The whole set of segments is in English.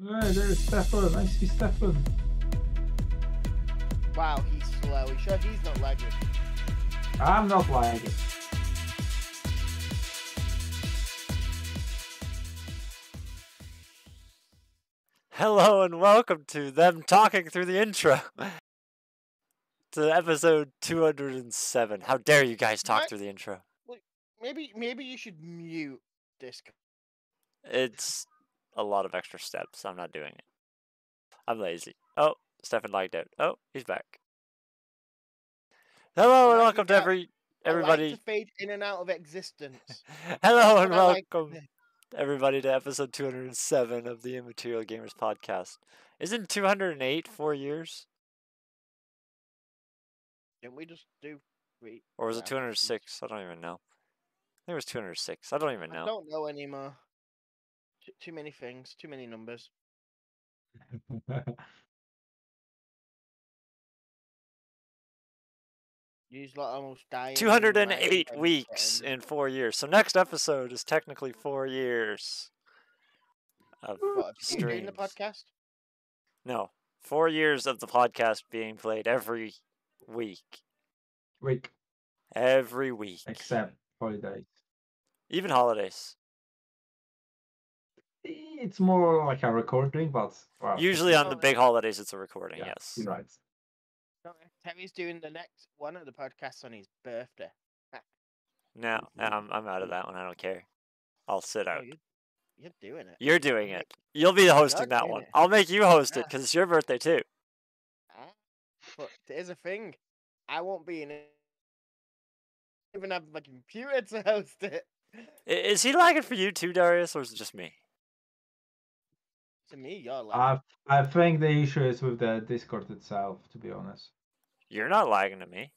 Hey, there's Stefan. I see Stefan. Wow, he's slow. You sure he's not lagging? I'm not lagging. Hello and welcome to them talking through the intro to episode 207. How dare you guys talk through the intro? Maybe you should mute this. It's a lot of extra steps. I'm not doing it. I'm lazy. Oh, Stefan lagged out. Oh, he's back. Hello and welcome to everybody. I like to fade in and out of existence. Hello and welcome everybody to episode 207 of the Immaterial Gamers podcast. Isn't 208 4 years? Didn't we just do 3? Or was it 206? I don't even know. I think it was 206. I don't even know. I don't know anymore. Too many things. Too many numbers. You's like almost dying. 208 weeks in 4 years. So next episode is technically 4 years of streams. You doing the podcast? No, 4 years of the podcast being played every week. Every week. Except holidays. Even holidays. It's more like a recording, but... Well, usually on the big holidays it's a recording, yeah, yes. You're right. Terry's doing the next one of the podcasts on his birthday. No, I'm out of that one. I don't care. I'll sit out. You're doing it. You're doing it. You'll be hosting that one. I'll make you host it because it's your birthday too. But there's a thing. I won't be in it. I don't even have my computer to host it. Is he lagging for you too, Darius, or is it just me? To me, you're lagging. I think the issue is with the Discord itself, to be honest. You're not lagging to me.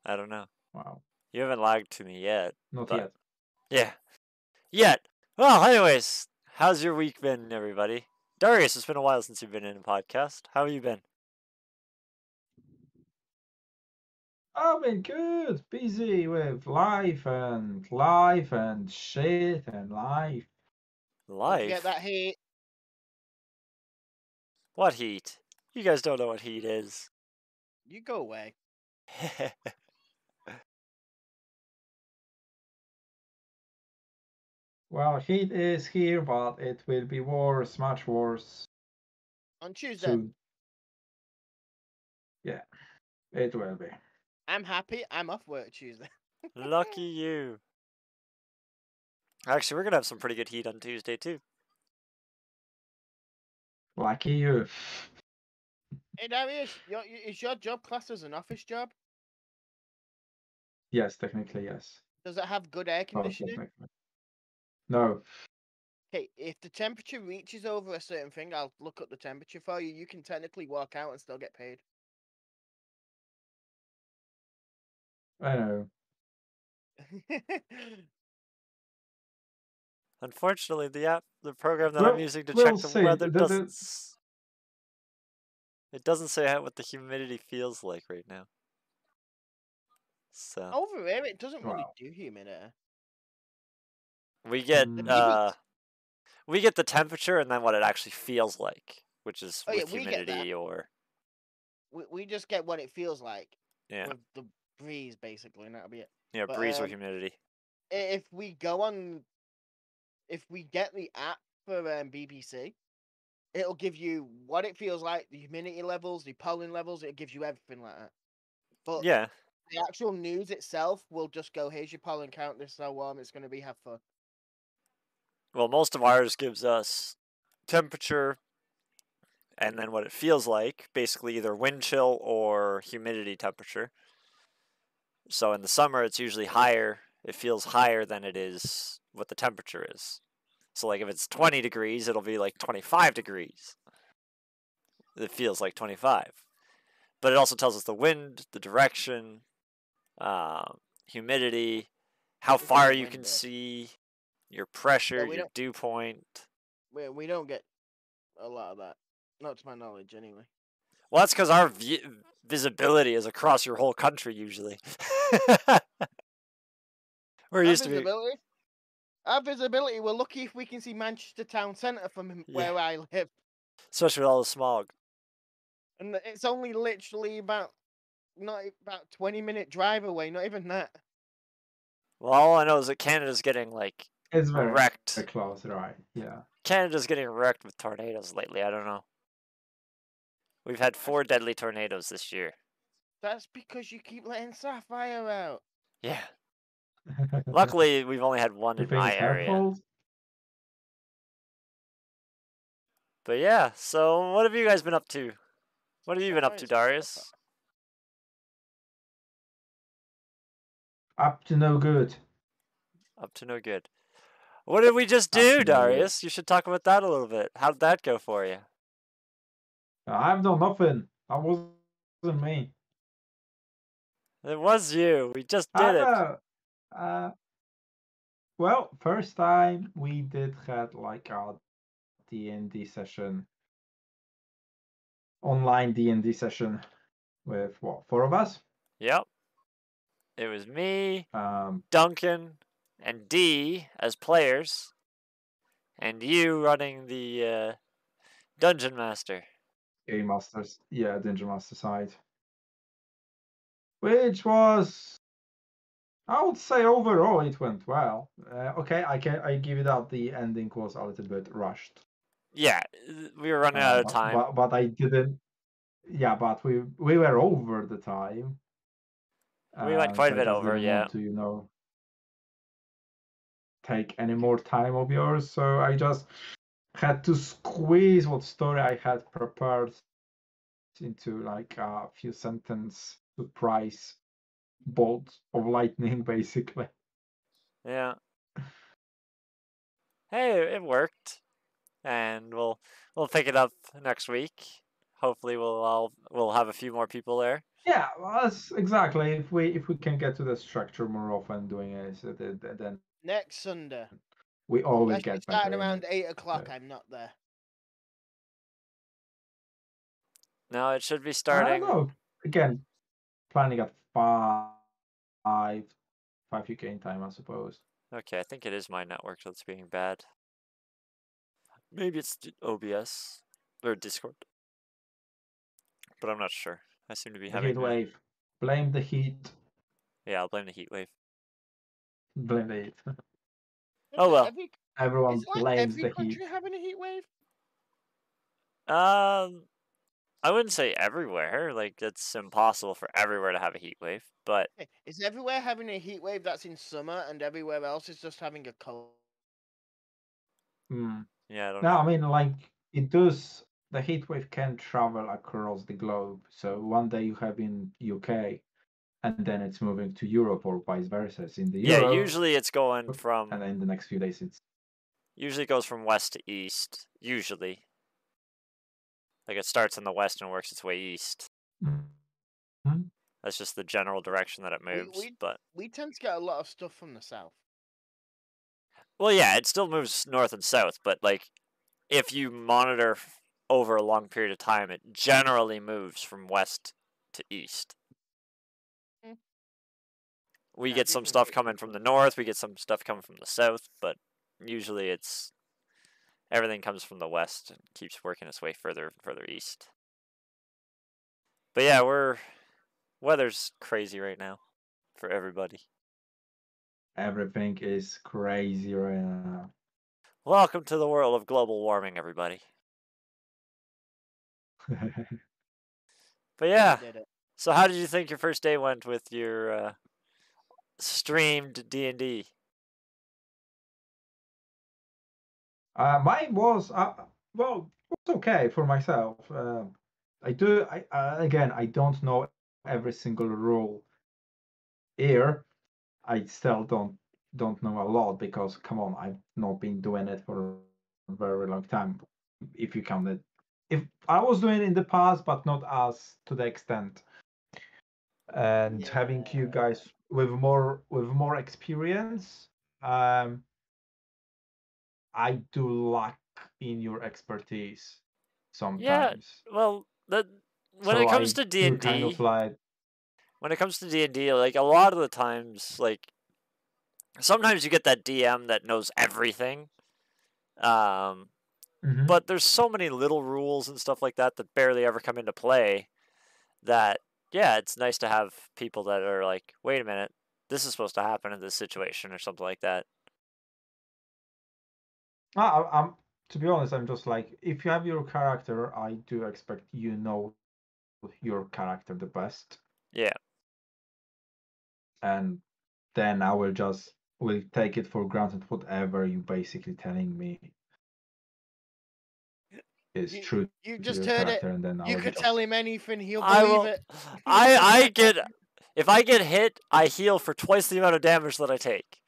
I don't know. Wow. You haven't lagged to me yet. Not yet. Yeah. Yet. Well, anyways, how's your week been, everybody? Darius, it's been a while since you've been in a podcast. How have you been? I've been good. Busy with life and shit and life. Life? Get that heat. What heat? You guys don't know what heat is. You go away. Well, heat is here, but it will be worse, much worse. On Tuesday? Soon. Yeah, it will be. I'm happy. I'm off work Tuesday. Lucky you. Actually, we're going to have some pretty good heat on Tuesday, too. Lucky you. Hey, Darius, is your job classed as an office job? Yes, technically, yes. Does it have good air conditioning? No. Okay, if the temperature reaches over a certain thing, I'll look up the temperature for you. You can technically walk out and still get paid. I know. Unfortunately, the program that I'm using to check the weather it doesn't say what the humidity feels like right now. So over here, it doesn't really do humidity. We get the temperature and then what it actually feels like, which is with humidity or. We just get what it feels like. Yeah. With the breeze, basically, and that'll be it. Yeah, but, breeze or humidity. If we get the app for BBC, it'll give you what it feels like, the humidity levels, the pollen levels. It gives you everything like that. But yeah, the actual news itself will just go, "Here's your pollen count. This is how warm it's going to be. Have fun." Well, most of ours gives us temperature and then what it feels like, basically either wind chill or humidity temperature. So in the summer, it's usually higher. It feels higher than it is what the temperature is. So like if it's 20 degrees, it'll be like 25 degrees. It feels like 25. But it also tells us the wind, the direction, humidity, how far you can see, your pressure, your dew point. We don't get a lot of that. Not to my knowledge, anyway. Well, that's because our visibility is across your whole country, usually. We're used to be. Our visibility, we're lucky if we can see Manchester town centre from where I live. Especially with all the smog. And it's only literally about 20-minute drive away, not even that. Well, all I know is that Canada's getting like It's very wrecked. close, right? Yeah. Canada's getting wrecked with tornadoes lately. I don't know. We've had 4 deadly tornadoes this year. That's because you keep letting Sapphire out. Yeah. Luckily, we've only had one You in think my it's her area. fault? But yeah, so what have you guys been up to? What have you been up to, Darius? Up to no good. Up to no good. What did we just Up to do, no good. Darius? You should talk about that a little bit. How did that go for you? I've done nothing. That wasn't me. It was you. We just I did it. know. Well, first time we did had like a D&D session, online D&D session with what, 4 of us? Yep. It was me, Um, Duncan, and D as players, and you running the Dungeon Master. Game Masters, yeah, Dungeon Master side, which was, I would say overall it went well. Okay, I give it out. The ending was a little bit rushed. Yeah, we were running out of time. But I didn't. Yeah, but we were over the time. We went quite a so I bit just over, didn't yeah. want to, take any more time of yours. So I just had to squeeze what story I had prepared into like a few sentence surprise bolt of lightning, basically. Yeah. Hey, it worked, and we'll pick it up next week. Hopefully, we'll have a few more people there. Yeah, well, that's exactly. If we can get to the structure more often, doing it, then Next Sunday. we all will That should be get starting better. around 8 o'clock. I'm not there. No, it should be I starting. don't know. Again, planning at 5 UK in time, I suppose. Okay, I think it is my network that's being bad. Maybe it's OBS or Discord, but I'm not sure. I seem to be The having heat wave. Blame the heat. Yeah, I'll blame the heat wave. Blame the heat. Oh well. Everyone Is like blames every the heat. country having a heat wave? I wouldn't say everywhere. Like it's impossible for everywhere to have a heat wave, but Is everywhere having a heat wave that's in summer and everywhere else is just having a cold? Yeah, I don't No, know. I mean, like, it does. The heat wave can travel across the globe. So one day you have in UK, and then it's moving to Europe, or vice versa. It's in the Yeah, Europe, usually it's going and from then in the next few days it's usually it goes from west to east. Usually. Like it starts in the west and works its way east. Mhm. That's just the general direction that it moves. But we tend to get a lot of stuff from the south. well, yeah, it still moves north and south, but like if you monitor over a long period of time, it generally moves from west to east. We get some stuff coming from the north, we get some stuff coming from the south, but usually it's everything comes from the west and keeps working its way further and further east. But yeah, weather's crazy right now for everybody. Everything is crazy right now. Welcome to the world of global warming, everybody. But yeah, so how did you think your first day went with your streamed D&D? Mine was well, it was okay for myself. Again, I don't know every single rule here. I still don't know a lot because come on, I've not been doing it for a very long time. If you count it, if I was doing it in the past, but not as to the extent. And having you guys with more experience, I do lack in your expertise sometimes. Yeah, well, when So it comes I to do kind D&D, of like when it comes to D&D, like a lot of the times, like sometimes you get that DM that knows everything. But there's so many little rules and stuff like that that barely ever come into play that, yeah, it's nice to have people that are like, wait a minute, this is supposed to happen in this situation or something like that. I'm to be honest, I'm just like, if you have your character, I do expect you know your character the best, Yeah. and then I will take it for granted whatever you basically telling me is true You to just your heard it. character, and then I You will could just tell him anything, he'll I believe will. it. I get. If I get hit, I heal for twice the amount of damage that I take.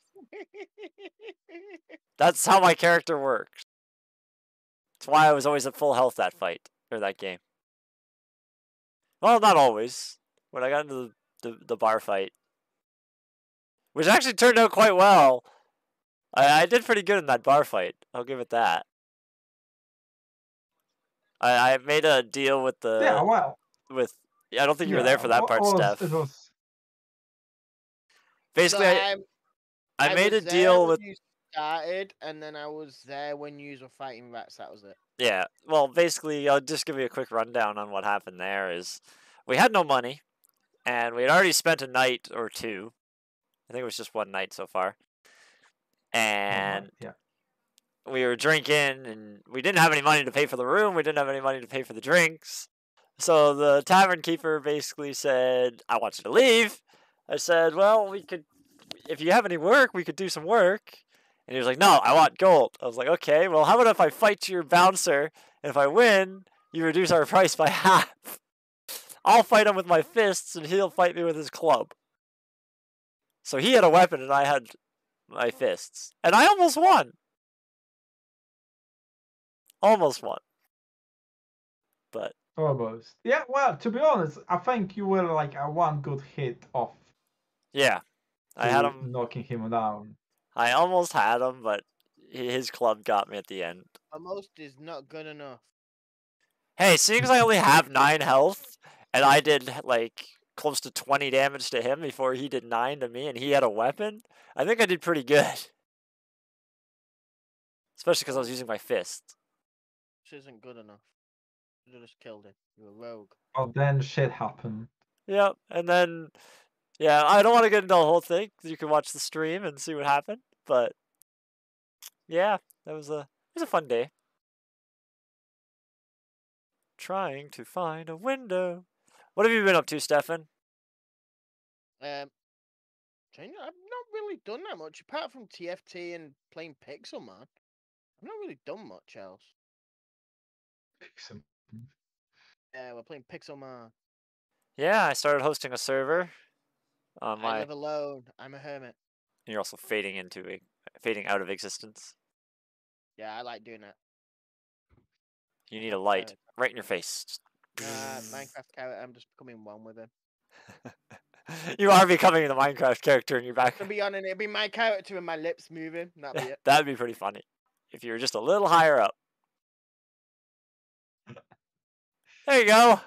That's how my character works. That's why I was always at full health that fight or that game. Well, not always. When I got into the bar fight, which actually turned out quite well. I did pretty good in that bar fight. I'll give it that. I made a deal with yeah. Well, I don't think you were there yeah. for that part, Steph. It was Basically, So I made a was there deal when with. you started, and then I was there when you were fighting rats. That was it. Yeah, well, basically, I'll just give you a quick rundown on what happened there. Is we had no money, and we had already spent a night or two. I think it was just one night so far. And yeah. we were drinking, and we didn't have any money to pay for the room. We didn't have any money to pay for the drinks. So the tavern keeper basically said, "I want you to leave." I said, "Well, we could, if you have any work, we could do some work." And he was like, "No, I want gold." I was like, "Okay, well, how about if I fight your bouncer, and if I win, you reduce our price by half? I'll fight him with my fists, and he'll fight me with his club." So he had a weapon, and I had my fists. And I almost won. Almost won. But Almost. Yeah, well, to be honest, I think you were like a one good hit off yeah, I had him. knocking him down. I almost had him, but his club got me at the end. Almost is not good enough. Hey, seeing as I only have 9 health, and I did like close to 20 damage to him before he did 9 to me, and he had a weapon, I think I did pretty good. Especially because I was using my fist. This isn't good enough. You just killed him. You're a rogue. Oh, then shit happened. Yep, and then, yeah, I don't want to get into the whole thing. You can watch the stream and see what happened, but yeah, it was a fun day. Trying to find a window. What have you been up to, Stefan? I've not really done that much apart from TFT and playing Pixel, man. I've not really done much else. Yeah, we're playing Pixel, man. Yeah, I started hosting a server on I live alone. I'm a hermit. You're also fading out of existence. Yeah, I like doing that. You need a light right in your face. Just... Minecraft character. I'm just becoming one with him. You are becoming the Minecraft character in your back. To be honest, it'd be my character and my lips moving. That'd be it. That'd be pretty funny if you were just a little higher up. There you go.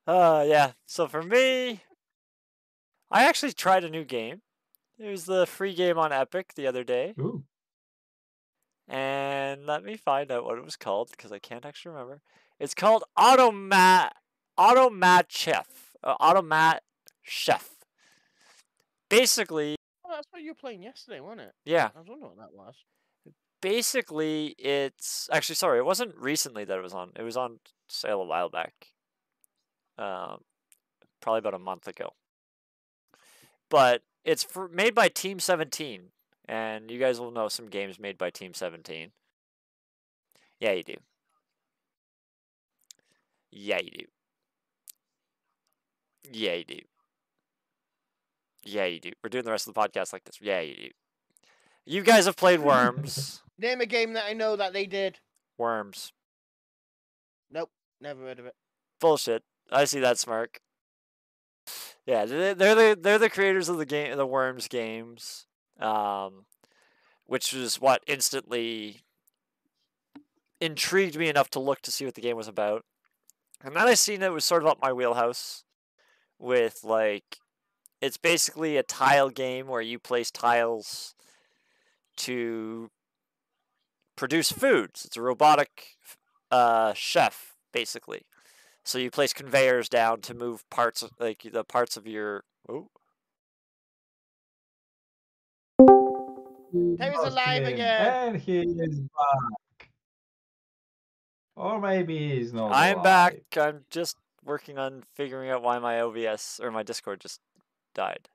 Yeah. So for me, I actually tried a new game. It was the free game on Epic the other day. Ooh. And let me find out what it was called because I can't actually remember. It's called Automat Chef. Automat Chef. Basically. Oh, that's what you were playing yesterday, wasn't it? Yeah. I was wondering what that was. Basically, it's actually sorry. It wasn't recently that it was on. It was on sale a while back. Probably about a month ago. But it's made by Team 17. And you guys will know some games made by Team 17. Yeah, you do. Yeah, you do. Yeah, you do. Yeah, you do. We're doing the rest of the podcast like this. Yeah, you do. You guys have played Worms. Name a game that I know that they did. Worms. Nope, never heard of it. Bullshit. I see that smirk. Yeah, they're the creators of the Worms games, which is what instantly intrigued me enough to look to see what the game was about. And then I seen it was sort of up my wheelhouse with like It's basically a tile game where you place tiles to produce foods. It's a robotic chef, basically. So you place conveyors down to move parts, like the parts of your. Oh. Terry's Lost alive him, again. and he is back. Or maybe he's not I'm back. alive. I'm just working on figuring out why my OBS or my Discord just died.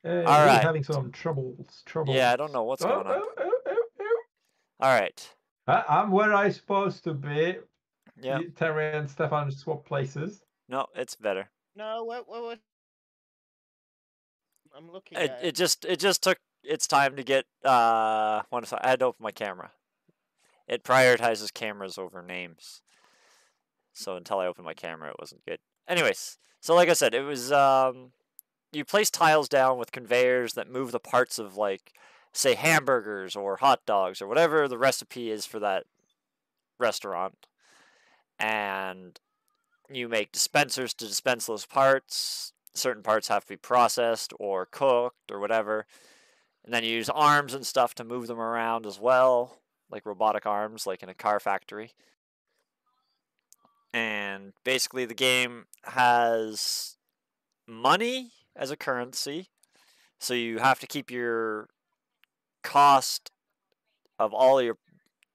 Hey, All he's right. having some troubles. Yeah, I don't know what's going on. All right. I'm where I'm supposed to be. Yeah. Terry and Stefan swap places. No, it's better. No, what? I'm looking It at it just took its time to get I had to open my camera. It prioritizes cameras over names. So until I opened my camera, it wasn't good. Anyways, so like I said, it was you place tiles down with conveyors that move the parts of, like, say, hamburgers or hot dogs or whatever the recipe is for that restaurant. And you make dispensers to dispense those parts. Certain parts have to be processed or cooked or whatever. And then you use arms and stuff to move them around as well, like robotic arms, like in a car factory. And basically, the game has money as a currency. So you have to keep your cost of all your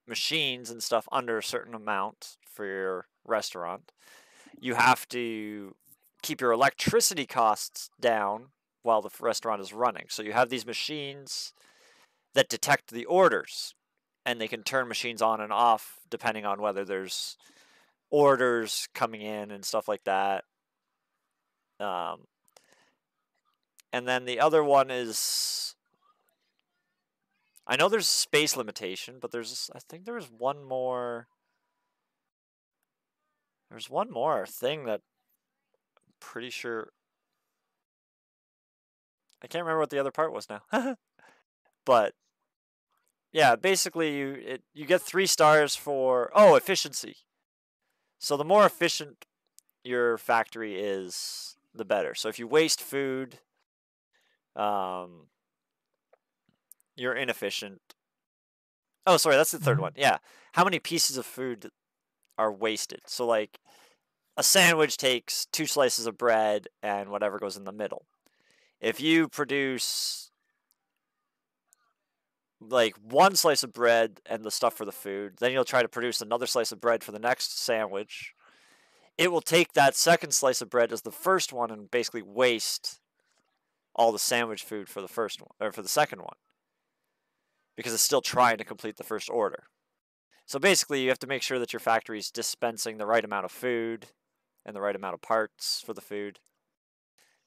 machines and stuff under a certain amount for your restaurant. You have to keep your electricity costs down while the restaurant is running. So you have these machines that detect the orders, and they can turn machines on and off depending on whether there's orders coming in and stuff like that. And then the other one is, I know there's a space limitation, but I think there's one more. There's one more thing that I'm pretty sure. I can't remember what the other part was now. But yeah, basically you get 3 stars for efficiency. So the more efficient your factory is, the better. So if you waste food, you're inefficient. Oh, sorry, that's the third one. Yeah, how many pieces of food are wasted? So, like, a sandwich takes 2 slices of bread and whatever goes in the middle. If you produce, like, 1 slice of bread and the stuff for the food, then you'll try to produce another slice of bread for the next sandwich. It will take that second slice of bread as the first one and basically waste all the sandwich food for the first one, or for the second one, because it's still trying to complete the first order. So basically, you have to make sure that your factory is dispensing the right amount of food and the right amount of parts for the food.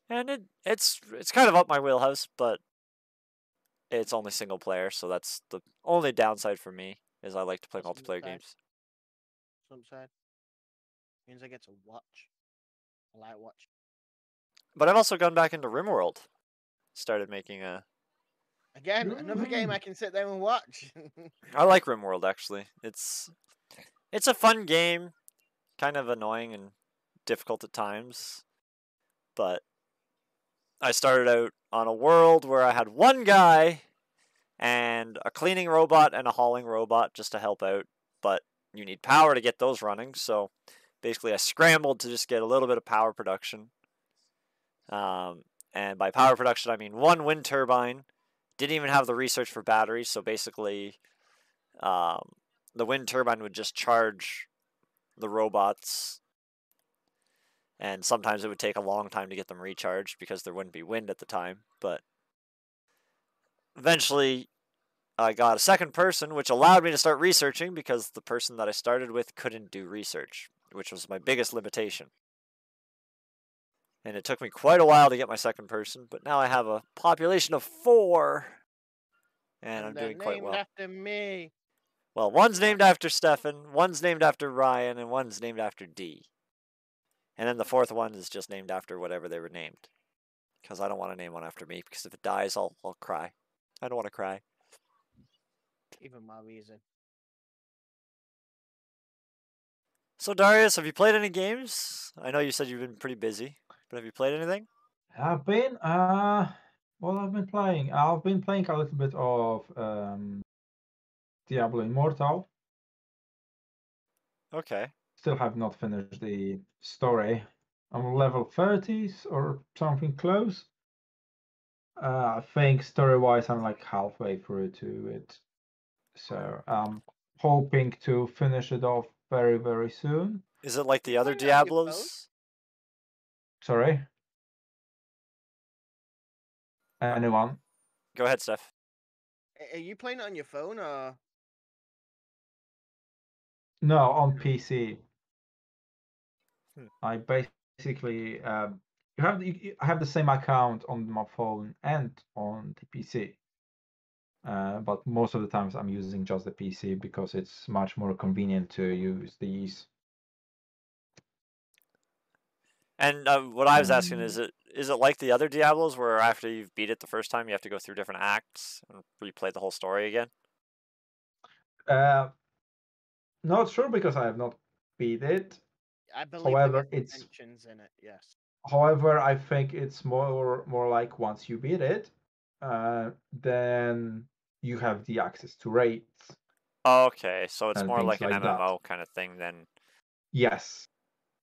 And it's kind of up my wheelhouse, but it's only single player, so that's the only downside for me, is I like to play What's the multiplayer upside? games. Some side means I get to watch. I like watch. But I've also gone back into RimWorld. Started making a. Again, another game I can sit there and watch. I like RimWorld, actually. It's a fun game, kind of annoying and difficult at times, but I started out on a world where I had one guy and a cleaning robot and a hauling robot just to help out, but you need power to get those running, so basically I scrambled to just get a little bit of power production. And by power production, I mean 1 wind turbine. Didn't even have the research for batteries, so basically the wind turbine would just charge the robots, and sometimes it would take a long time to get them recharged because there wouldn't be wind at the time. But eventually I got a second person, which allowed me to start researching because the person that I started with couldn't do research, which was my biggest limitation. And it took me quite a while to get my second person, but now I have a population of 4, and I'm doing quite well. Named after me. Well, one's named after Stefan, one's named after Ryan, and one's named after D. And then the 4th one is just named after whatever they were named. Because I don't want to name one after me, because if it dies, I'll cry. I don't want to cry. Even my reason. So Darius, have you played any games? I know you said you've been pretty busy, but have you played anything? I've been what I've been playing. I've been playing a little bit of Diablo Immortal. Okay. Still have not finished the story. I'm level 30s or something close. I think story-wise, I'm like halfway through to it. So I'm hoping to finish it off very, very soon. Is it like the other Playing it on your phone? Diablos? Sorry? Anyone? Go ahead, Steph. Are you playing it on your phone or? No, on PC. Hmm. I basically I have the same account on my phone and on the PC. But most of the times I'm using just the PC because it's much more convenient to use these. And what I was asking And is it like the other Diablos where after you've beat it the first time you have to go through different acts and replay the whole story again? not sure because I have not beat it. I believe there However, is it's mentions in it. Yes. however I think it's more like once you beat it, then you have the access to raids Okay, so it's and more things like an like that. MMO kind of thing than. Yes,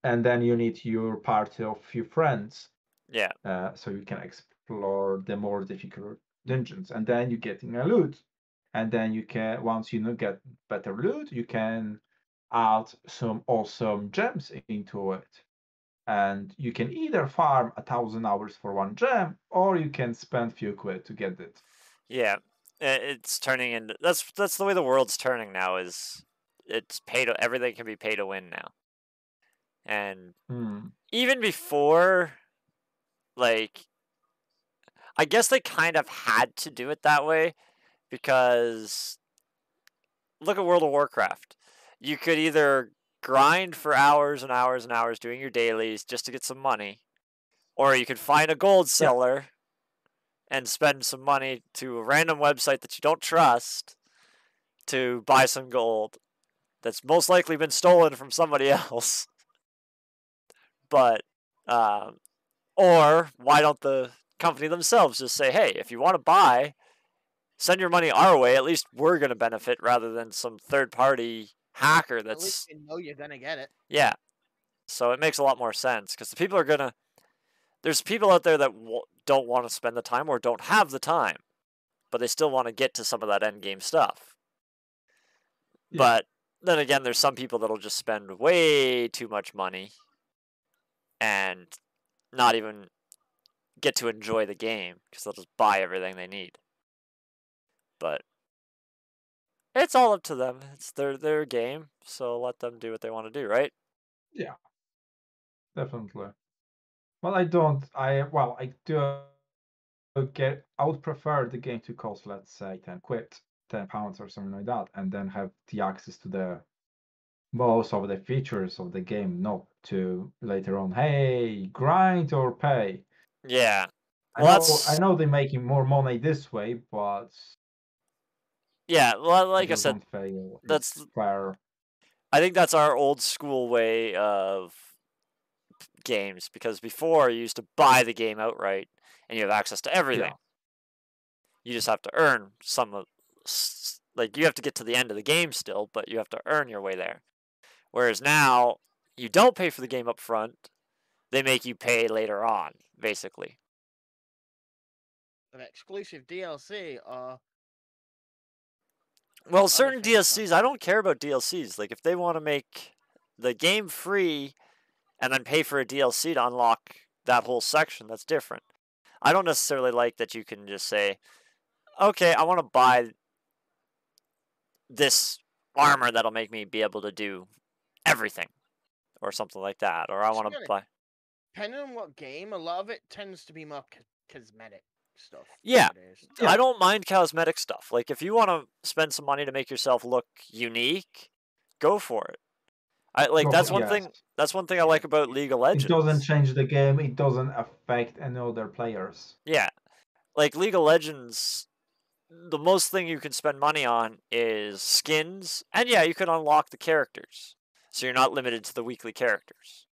and then you need your party of few friends, Yeah. so you can explore the more difficult dungeons, and then you get in a loot, and then you can once you get better loot, you can add some awesome gems into it, and you can either farm 1,000 hours for one gem, or you can spend few quid to get it. Yeah. It's turning into that's the way the world's turning now is it's pay to everything can be pay to win now. And Hmm. even before like I guess they kind of had to do it that way because look at World of Warcraft. You could either grind for hours and hours and hours doing your dailies just to get some money, or you could find a gold Yeah, seller and spend some money to a random website that you don't trust to buy some gold that's most likely been stolen from somebody else. But, um, or why don't the company themselves just say, hey, if you want to buy, send your money our way. At least we're going to benefit rather than some third party hacker At least that's. you know you're gonna get it. Yeah. So it makes a lot more sense because the people are going to. There's people out there that don't want to spend the time or don't have the time, but they still want to get to some of that end game stuff. yeah, But then again, there's some people that'll just spend way too much money and not even get to enjoy the game because they'll just buy everything they need. But it's all up to them. It's their game, so let them do what they want to do, right? yeah, definitely. Well, I don't. I do get. I would prefer the game to cost, let's say, 10 quid, £10 or something like that, and then have the access to the most of the features of the game, not to later on, hey, grind or pay. Yeah. I Well, I know they're making more money this way, but yeah. Well, I like I just said, don't feel that's it's fair. I think that's our old school way of games because before you used to buy the game outright and you have access to everything. Yeah, You just have to earn some of like you have to get to the end of the game still, but you have to earn your way there. Whereas now you don't pay for the game up front, they make you pay later on, basically. An exclusive DLC or Well, other certain things like DLCs, I don't care about DLCs. Like if they want to make the game free and then pay for a DLC to unlock that whole section, that's different. I don't necessarily like that you can just say, "Okay, I want to buy this armor that'll make me be able to do everything." Or something like that, or I to want be to honest, buy. depending on what game, a lot of it tends to be more cosmetic stuff Yeah, nowadays. I yeah. don't mind cosmetic stuff. Like if you want to spend some money to make yourself look unique, go for it. I like Go that's for one yes. thing. That's one thing I like about League of It doesn't Legends. change the game. It doesn't affect any other players. Yeah, like League of Legends. The most thing you can spend money on is skins, and yeah, you can unlock the characters. So you're not limited to the weekly characters.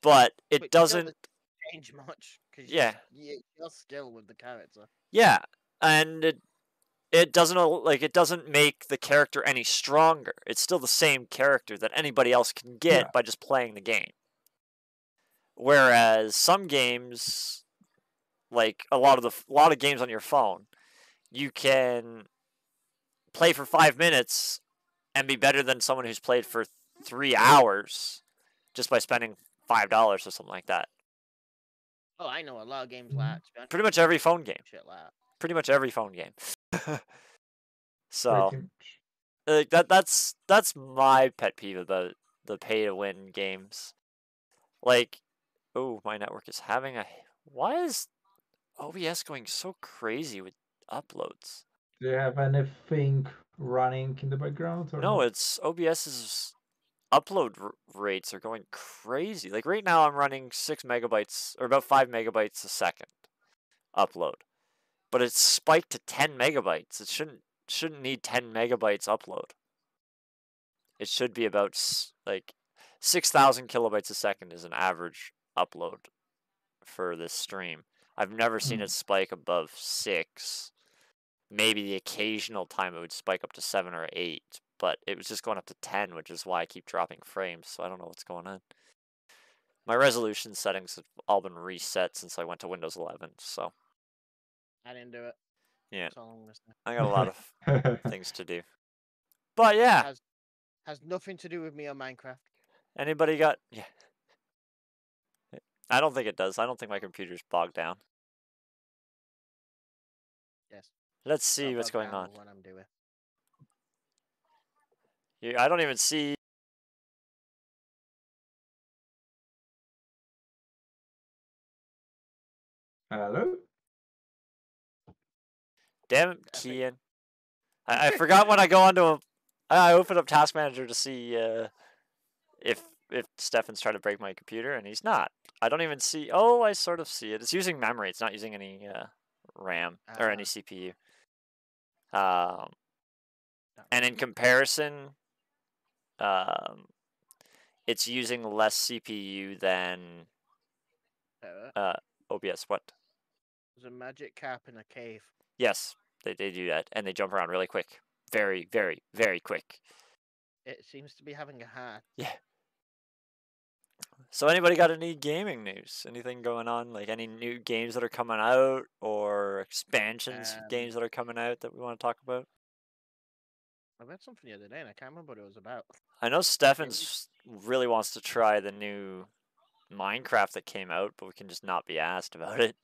But it But doesn't. Still change much because Yeah. your skill with the character. Yeah, and it doesn't make the character any stronger. It's still the same character that anybody else can get by just playing the game. Whereas some games, like a lot of games on your phone, you can play for 5 minutes and be better than someone who's played for 3 hours just by spending $5 or something like that. Oh, I know a lot of games like that. Pretty much every phone game. Shit like that. Pretty much every phone game. So Pretty much. like that's my pet peeve about the pay to win games. Like, oh, my network is having a. Why is OBS going so crazy with uploads? Do you have anything running in the background? Or No, not? it's OBS's upload rates are going crazy. Like right now, I'm running 6 megabytes or about 5 megabytes a second upload, but it's spiked to 10 megabytes. It shouldn't need 10 megabytes upload. It should be about like 6,000 kilobytes a second is an average upload for this stream. I've never seen it spike above 6. Maybe the occasional time it would spike up to 7 or 8, but it was just going up to 10, which is why I keep dropping frames, so I don't know what's going on. My resolution settings have all been reset since I went to Windows 11, so. I didn't do it. Yeah. That's all I'm gonna say. I got a lot of things to do. But yeah. Has nothing to do with me on Minecraft. Anybody got... Yeah. I don't think it does. I don't think my computer's bogged down. Yes. Let's see what's going on. What I'm doing. I don't even see... Hello? Damn it, Kian. I forgot when I go onto I open up Task Manager to see if Stefan's trying to break my computer, and he's not. I don't even see... Oh, I sort of see it. It's using memory. It's not using any RAM or any CPU. And in comparison, it's using less CPU than OBS. What? There's a magic cap in a cave. Yes, they do that, and they jump around really quick. Very, very, very quick. It seems to be having a heart. Yeah. So anybody got any gaming news? Anything going on? Like any new games that are coming out or expansions games that are coming out that we want to talk about? I read something the other day and I can't remember what it was about. I know Stefan's really wants to try the new Minecraft that came out, but we can just not be asked about it.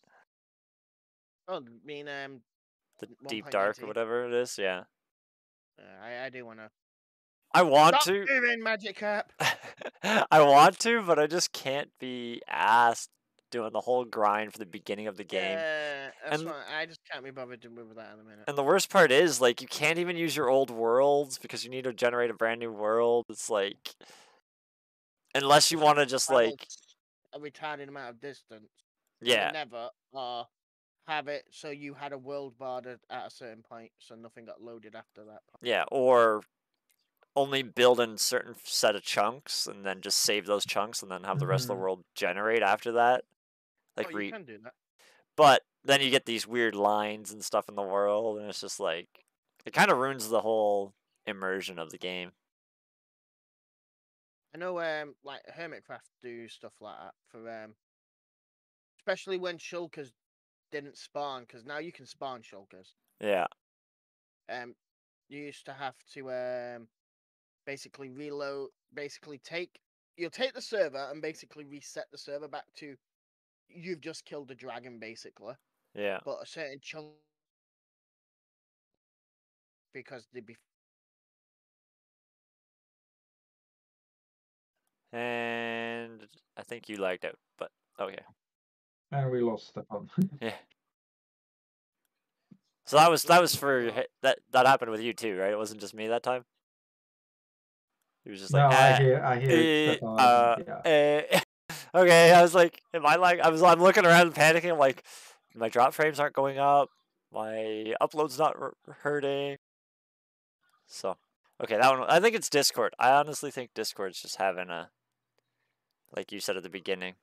Oh, you mean the Deep Dark or whatever it is, yeah. I do want to. I want Stop to. moving, Magic Cap. I want to, but I just can't be asked doing the whole grind for the beginning of the game. Yeah, that's fine. I just can't be bothered to move that in a minute. And the worst part is, like, you can't even use your old worlds because you need to generate a brand new world. It's like, unless you want to just like a retarded amount of distance. Yeah. Never have it so you had a world barred at a certain point, so nothing got loaded after that point. Yeah, or only build in certain set of chunks and then just save those chunks and then have the rest of the world generate after that. Like you can do that. But then you get these weird lines and stuff in the world, and it's just like it kind of ruins the whole immersion of the game. I know, like Hermitcraft do stuff like that for especially when shulkers didn't spawn, because now you can spawn shulkers. Yeah. You used to have to basically reload, you'll take the server and basically reset the server back to you've just killed a dragon, basically. Yeah. But a certain chunk, because they'd be. And I think you lagged out, but okay. And we lost Stefan. Yeah. So that was for that happened with you too, right? It wasn't just me that time. He was just like, I hear Stefan. Yeah. Okay, I was like, am I like I'm looking around and panicking. I'm like, my drop frames aren't going up. My upload's not hurting. So Okay, that one. I think it's Discord. I honestly think Discord's just having a, like you said at the beginning,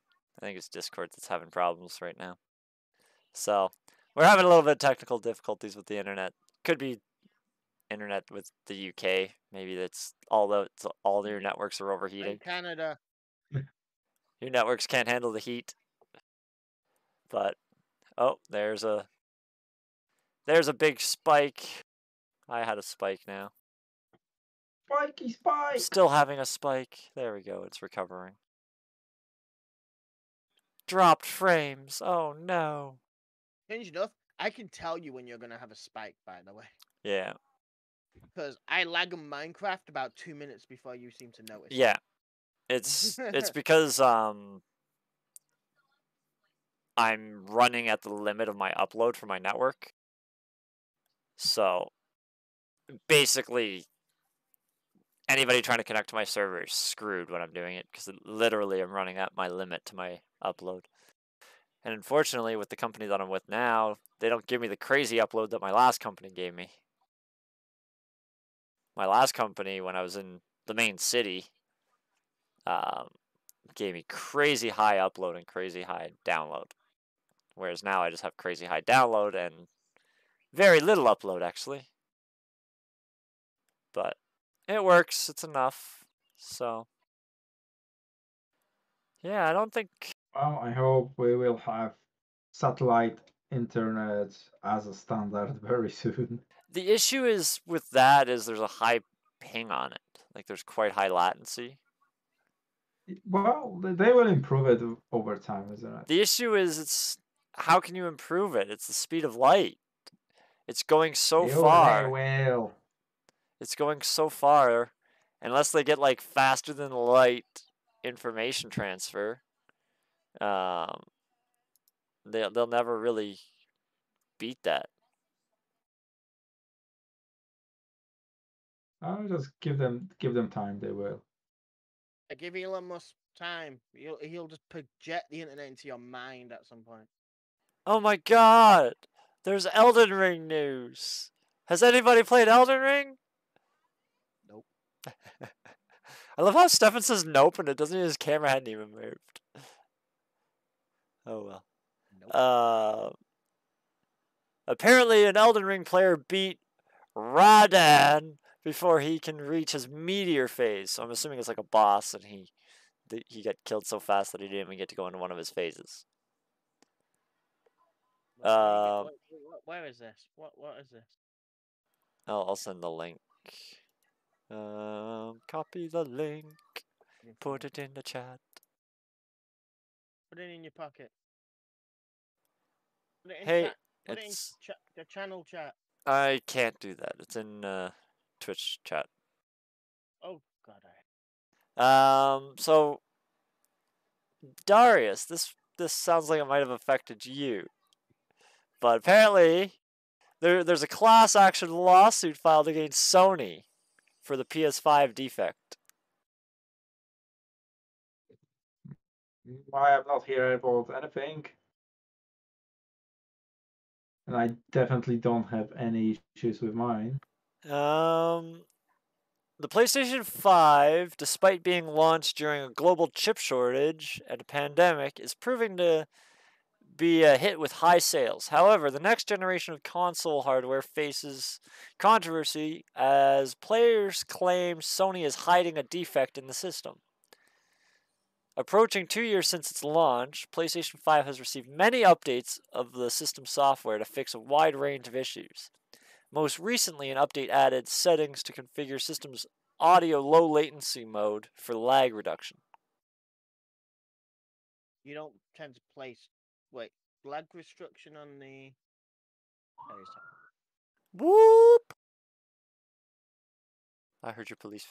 I think it's Discord that's having problems right now. So we're having a little bit of technical difficulties with the internet. Could be internet with the UK. Maybe that's all your networks are overheating. In Canada. Your networks can't handle the heat. But oh, there's a big spike. I had a spike now. Spikey spike! Still having a spike. There we go. It's recovering. Dropped frames. Oh no. Strange enough, I can tell you when you're gonna have a spike, by the way. Yeah. Because I lag on Minecraft about 2 minutes before you seem to notice. Yeah. It's because I'm running at the limit of my upload for my network. So basically anybody trying to connect to my server is screwed when I'm doing it because literally I'm running at my limit to my upload. And unfortunately, with the company that I'm with now, they don't give me the crazy upload that my last company gave me. My last company, when I was in the main city, gave me crazy high upload and crazy high download. Whereas now I just have crazy high download and very little upload, actually. But it works. It's enough. So, yeah, I don't think... Well, I hope we will have satellite internet as a standard very soon. The issue is with that is there's a high ping on it. Like, there's quite high latency. Well, they will improve it over time, isn't it? The issue is it's... How can you improve it? It's the speed of light. It's going so far. They will. It's going so far. Unless they get, like, faster than light information transfer, they'll never really beat that. I'll just give them time. They will. I give Elon Musk time. He'll just project the internet into your mind at some point. Oh my god! There's Elden Ring news! Has anybody played Elden Ring? Nope. I love how Stefan says nope and it doesn't his camera hadn't even moved. Oh well. Nope. Apparently an Elden Ring player beat Radan before he can reach his meteor phase. So I'm assuming it's like a boss and he got killed so fast that he didn't even get to go into one of his phases. Where is this? What is this? I'll send the link. Copy the link. Put it in the chat. Put it in your pocket. Put it in Hey, chat. Put it in the channel chat. I can't do that. It's in Twitch chat. Oh god. So Darius, this sounds like it might have affected you. But apparently there's a class action lawsuit filed against Sony for the PS5 defect. I have not heard about anything. And I definitely don't have any issues with mine. The PlayStation 5, despite being launched during a global chip shortage and a pandemic, is proving to be a hit with high sales. However, the next generation of console hardware faces controversy as players claim Sony is hiding a defect in the system. Approaching 2 years since its launch, PlayStation 5 has received many updates of the system software to fix a wide range of issues. Most recently, an update added settings to configure system's audio low latency mode for lag reduction. You don't tend to place lag restriction on the. Whoop! I heard your police.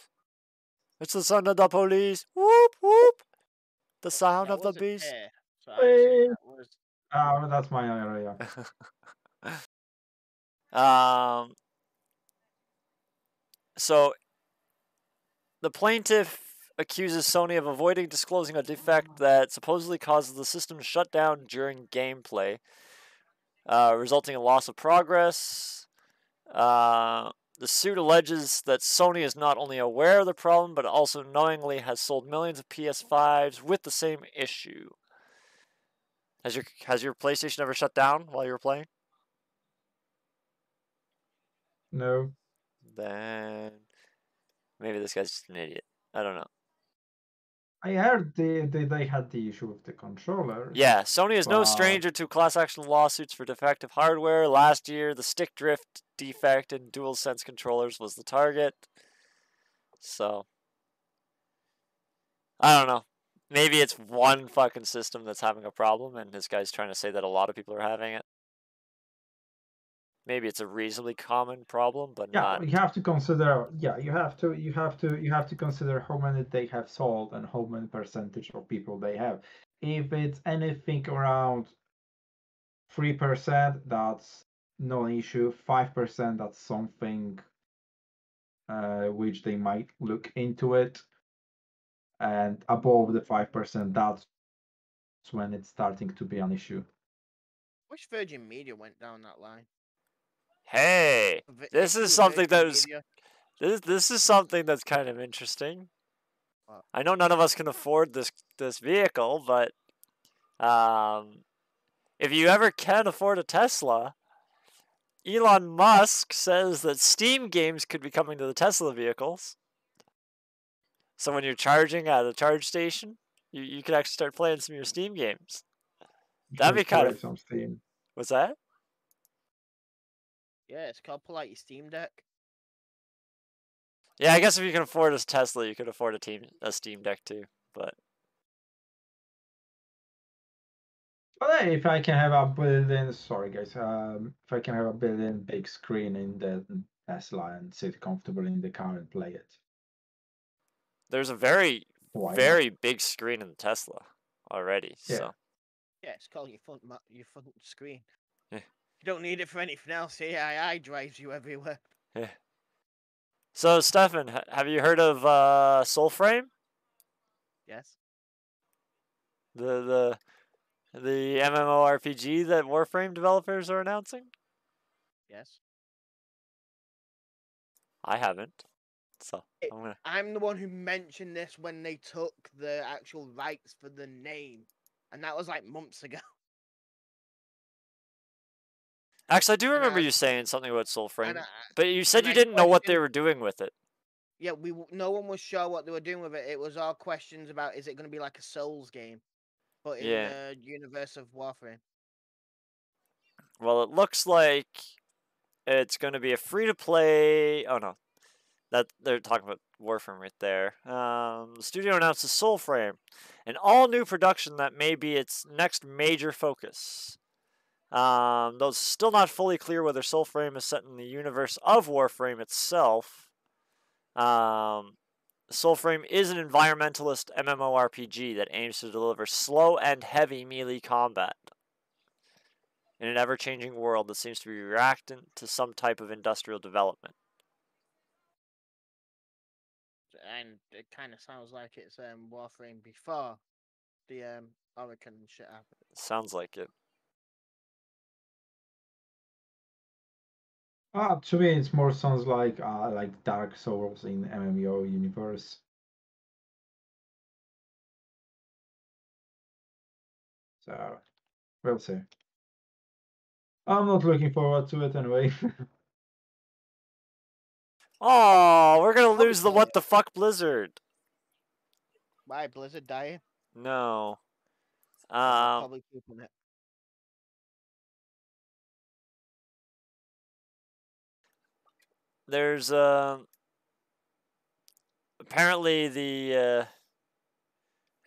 It's the sound of the police. Whoop whoop! The sound of the beast. Here, so that was... Oh, that's my area. So the plaintiff accuses Sony of avoiding disclosing a defect that supposedly causes the system to shut down during gameplay, resulting in loss of progress. The suit alleges that Sony is not only aware of the problem, but also knowingly has sold millions of PS5s with the same issue. Has your PlayStation ever shut down while you were playing? No. Then maybe this guy's just an idiot. I don't know. I heard they had the issue with the controllers. Yeah, Sony is no but- stranger to class action lawsuits for defective hardware. Last year, the stick drift defect in DualSense controllers was the target. So, I don't know. Maybe it's one fucking system that's having a problem, and this guy's trying to say that a lot of people are having it. Maybe it's a reasonably common problem, but Yeah, not. you have to consider. Yeah, you have to consider how many they have sold and how many percentage of people they have. If it's anything around 3%, that's no issue. 5%, that's something which they might look into it. And above the 5%, that's when it's starting to be an issue. Wish Virgin Media went down that line. Hey, this If you is were something Virgin that was Media- this is something that's kind of interesting. What? I know none of us can afford this vehicle, but if you ever can afford a Tesla, Elon Musk says that Steam games could be coming to the Tesla vehicles. So when you're charging at a charge station, you could actually start playing some of your Steam games. That'd be kind of. Some Steam. What's that? Yeah, it's called pull out your Steam Deck. Yeah, I guess if you can afford a Tesla, you could afford a Steam Deck too. But But hey, if I can have a built-in, sorry guys, if I can have a built-in big screen in the Tesla and sit comfortable in the car and play it, there's a very why very big screen in the Tesla already. Yeah. So Yeah, it's called your front screen. Yeah. You don't need it for anything else. AI drives you everywhere. So Stefan, have you heard of Soulframe? Yes. The MMORPG that Warframe developers are announcing? Yes. I haven't. So I'm gonna. I'm the one who mentioned this when they took the actual rights for the name, and that was like months ago. Actually, I do remember I- you saying something about And Soulframe, I, but you said and you I didn't know what they questioned- were doing with it. yeah, no one was sure what they were doing with it. It was all questions about is it going to be like a Souls game, but in Yeah. the universe of Warframe. Well, it looks like it's going to be a free-to-play. Oh no, that they're talking about Warframe right there. The studio announces Soulframe, an all-new production that may be its next major focus. Though it's still not fully clear whether Soulframe is set in the universe of Warframe itself. Soulframe is an environmentalist MMORPG that aims to deliver slow and heavy melee combat in an ever-changing world that seems to be reactant to some type of industrial development. And it kind of sounds like it's Warframe before the Oracle and shit happened. Sounds like it. To me, it's more sounds like Dark Souls in MMO universe. So we'll see. I'm not looking forward to it anyway. Oh, we're gonna lose the Probably- what the fuck Blizzard. Why Blizzard dying? No. Probably keeping it. There's apparently the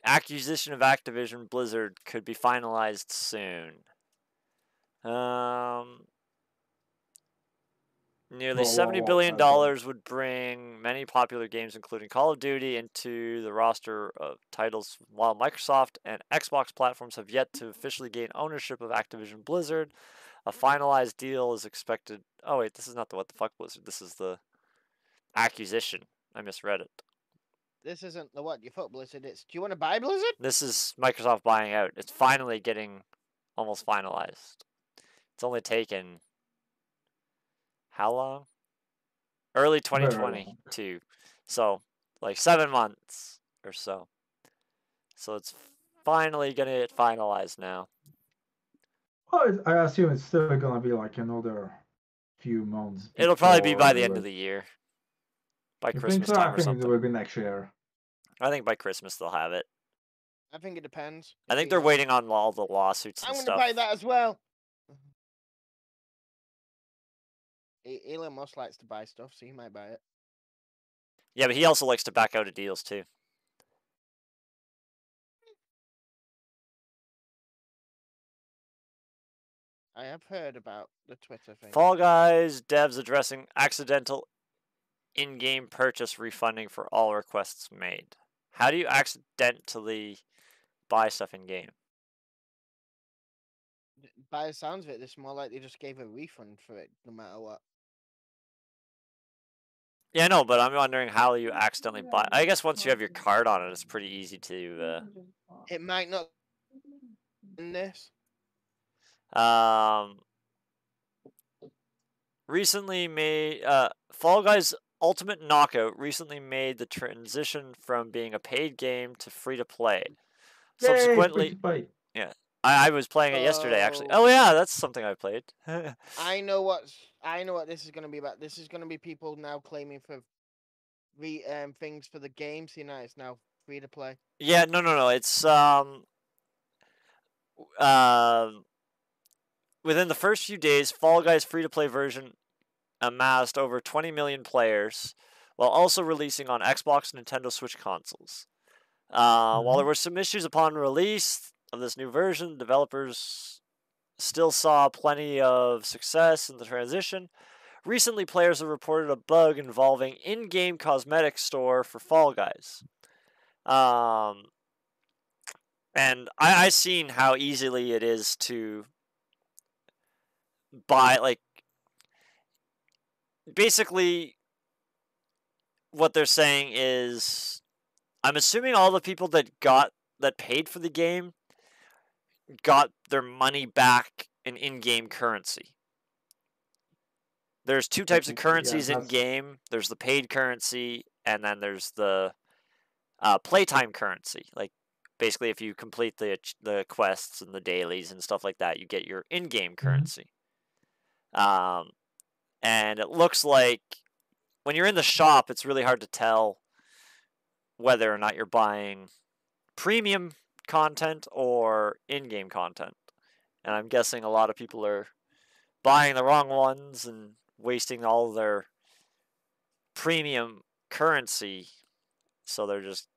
acquisition of Activision Blizzard could be finalized soon. Nearly $70 billion would bring many popular games, including Call of Duty, into the roster of titles, while Microsoft and Xbox platforms have yet to officially gain ownership of Activision Blizzard. A finalized deal is expected. Oh, wait, this is not the what the fuck Blizzard. This is the acquisition. I misread it. This isn't the what you fuck Blizzard. It's do you want to buy Blizzard? This is Microsoft buying out. It's finally getting almost finalized. It's only taken how long? Early Very long. 2022. So, like 7 months or so. So it's finally gonna get finalized now. Well, I assume it's still gonna be like another few months. It'll probably be by the before end of the year. By You think Christmas so? I time or think it something. will be next year. I think by Christmas they'll have it. I think it depends. I think they're waiting on all the lawsuits and I'm going stuff. to buy that as well. Elon Musk likes to buy stuff, so he might buy it. Yeah, but he also likes to back out of deals too. I have heard about the Twitter thing. Fall Guys devs addressing accidental in-game purchase refunding for all requests made. How do you accidentally buy stuff in-game? By the sounds of it, it's more like they just gave a refund for it, no matter what. Yeah, no, but I'm wondering how you accidentally buy. I guess once you have your card on it, it's pretty easy to. It might not in this. Recently made Fall Guys Ultimate Knockout recently made the transition from being a paid game to free to play. Subsequently, free to play. yeah, I was playing it yesterday actually. Oh yeah, that's something I played. I know what this is going to be about. This is going to be people now claiming for things for the game. See, now it's now free to play. Yeah, no. It's within the first few days, Fall Guys free to play version amassed over 20 million players, while also releasing on Xbox and Nintendo Switch consoles. While there were some issues upon release of this new version, developers still saw plenty of success in the transition. Recently, players have reported a bug involving in-game cosmetic store for Fall Guys. And I seen how easily it is to buy, like, basically what they're saying is, I'm assuming all the people that paid for the game got their money back in-game currency. There's two types of currencies in-game. There's the paid currency, and then there's the playtime currency. Like, basically, if you complete the quests and the dailies and stuff like that, you get your in-game currency. And it looks like when you're in the shop, it's really hard to tell whether or not you're buying premium content or in-game content. And I'm guessing a lot of people are buying the wrong ones and wasting all their premium currency, so they're just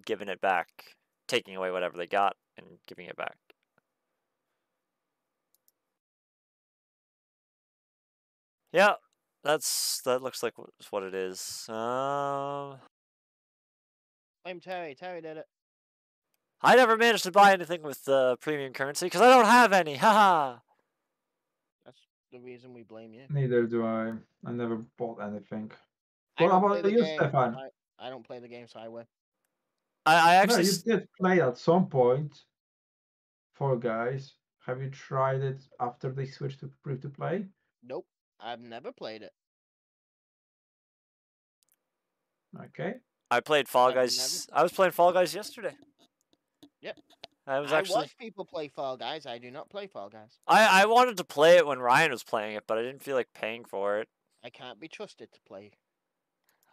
giving it back, taking away whatever they got and giving it back. Yeah, that looks like what it is. Blame Terry. Terry did it. I never managed to buy anything with premium currency because I don't have any. Haha. That's the reason we blame you. Neither do I. I never bought anything. I What don't play about the you, game. Stefan? I don't play the game, so I win. I actually. No, you did play at some point. Fall Guys. Have you tried it after they switched to free to play? Nope, I've never played it. Okay. I played Fall Guys. I was playing Fall Guys yesterday. Yep. I watch people play Fall Guys. I do not play Fall Guys. I wanted to play it when Ryan was playing it, but I didn't feel like paying for it. I can't be trusted to play.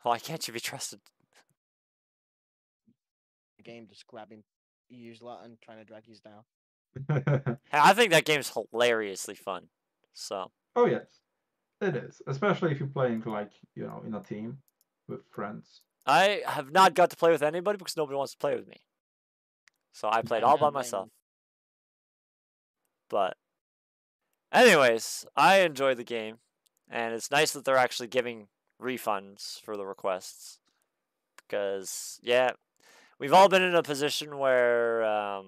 Why can't you be trusted? The game just grabbing you lot and trying to drag you down. I think that game's hilariously fun. So. Oh yes, it is. Especially if you're playing like in a team with friends. I have not got to play with anybody because nobody wants to play with me. So I played all by myself. But anyways, I enjoy the game, and it's nice that they're actually giving refunds for the requests. Because yeah, we've all been in a position where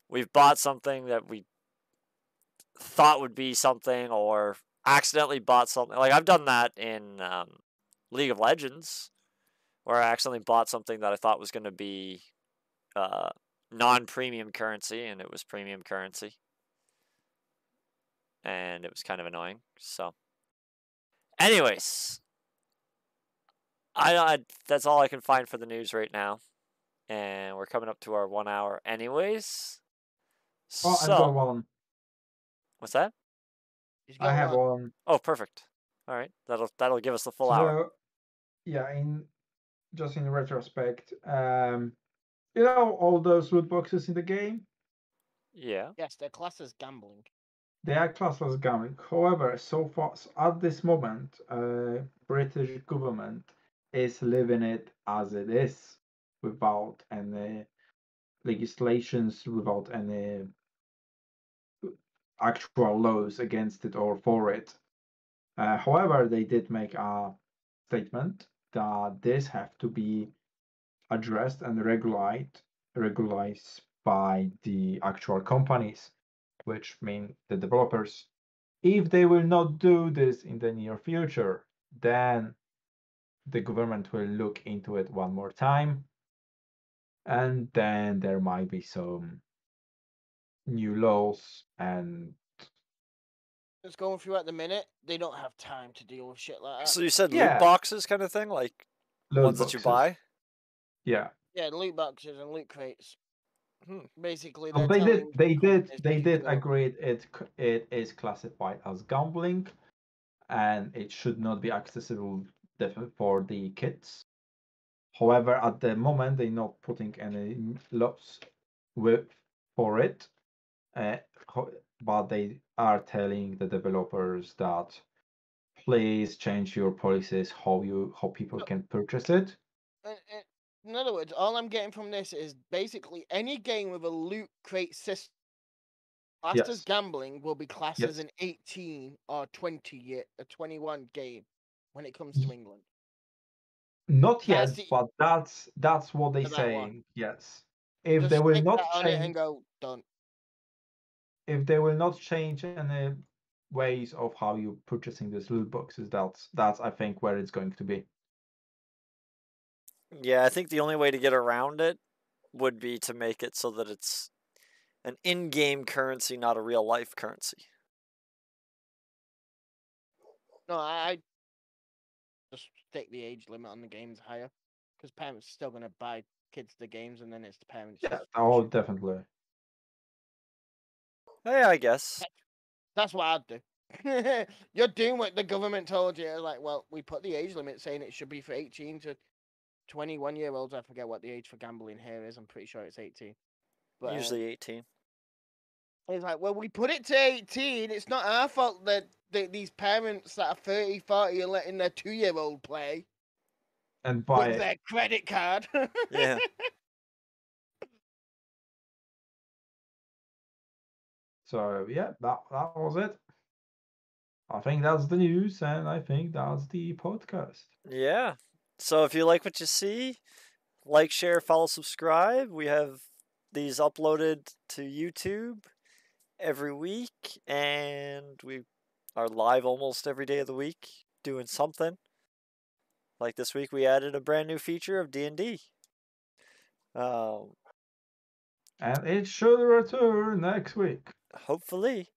we've bought something that we thought would be something, or accidentally bought something. Like I've done that in League of Legends, where I accidentally bought something that I thought was going to be non-premium currency, and it was premium currency, and it was kind of annoying. So Anyways, I that's all I can find for the news right now, and we're coming up to our 1 hour. Anyways, Oh, I've got so one. what's that? He's I got have one. one. Oh, perfect. All right, that'll give us the full hour. So, yeah, just in retrospect, you know all those loot boxes in the game? Yeah. Yes, they're classed as gambling. They are classed as gambling. However, so far at this moment, British government is leaving it as it is, without any legislations, without any actual laws against it or for it. However, they did make a statement that this have to be addressed and regularized by the actual companies, which mean the developers. If they will not do this in the near future, then the government will look into it one more time, and then there might be some new laws and It's going through at the minute. They don't have time to deal with shit like that. So you said loot yeah, boxes kind of thing, like loot ones that you boxes. buy? Yeah. Yeah, loot boxes and loot crates. Hmm. Basically, So they're telling companies they to did go. agree it is classified as gambling, and it should not be accessible for the kids. However, at the moment, they're not putting any laws with for it, uh, but they are telling the developers that please change your policies how people So, can purchase it. in other words, all I'm getting from this is basically any game with a loot crate system classed as Yes, gambling will be classed as yes. an 18 or 21 game when it comes to England. Not That's yet, the but that's what they for that one. saying. Yes, if they Just will stick that not on it and change, go done. if they will not change any ways of how you purchasing these loot boxes, that's I think where it's going to be. Yeah, I think the only way to get around it would be to make it so that it's an in-game currency, not a real-life currency. No, I just stick the age limit on the games higher because parents are still going to buy kids the games and then it's the parents' Yeah, oh, issue. definitely. Yeah, I guess. That's what I'd do. You're doing what the government told you. Like, well, we put the age limit saying it should be for 18 to 21-year-olds. I forget what the age for gambling here is. I'm pretty sure it's 18. But Usually 18. it's like, well, we put it to 18. It's not our fault that these parents that are 30, 40 are letting their 2-year-old play And buy with it. their credit card. Yeah. So yeah, that was it. I think that's the news, and I think that's the podcast. Yeah. So if you like what you see, like, share, follow, subscribe. We have these uploaded to YouTube every week, and we are live almost every day of the week doing something. Like this week, we added a brand new feature of D&D. And it should return next week. Hopefully.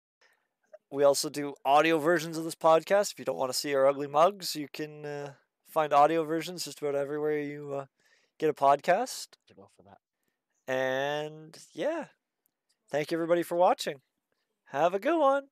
We also do audio versions of this podcast. If you don't want to see our ugly mugs, you can find audio versions just about everywhere you get a podcast. To go for that. And yeah, thank you everybody for watching. Have a good one.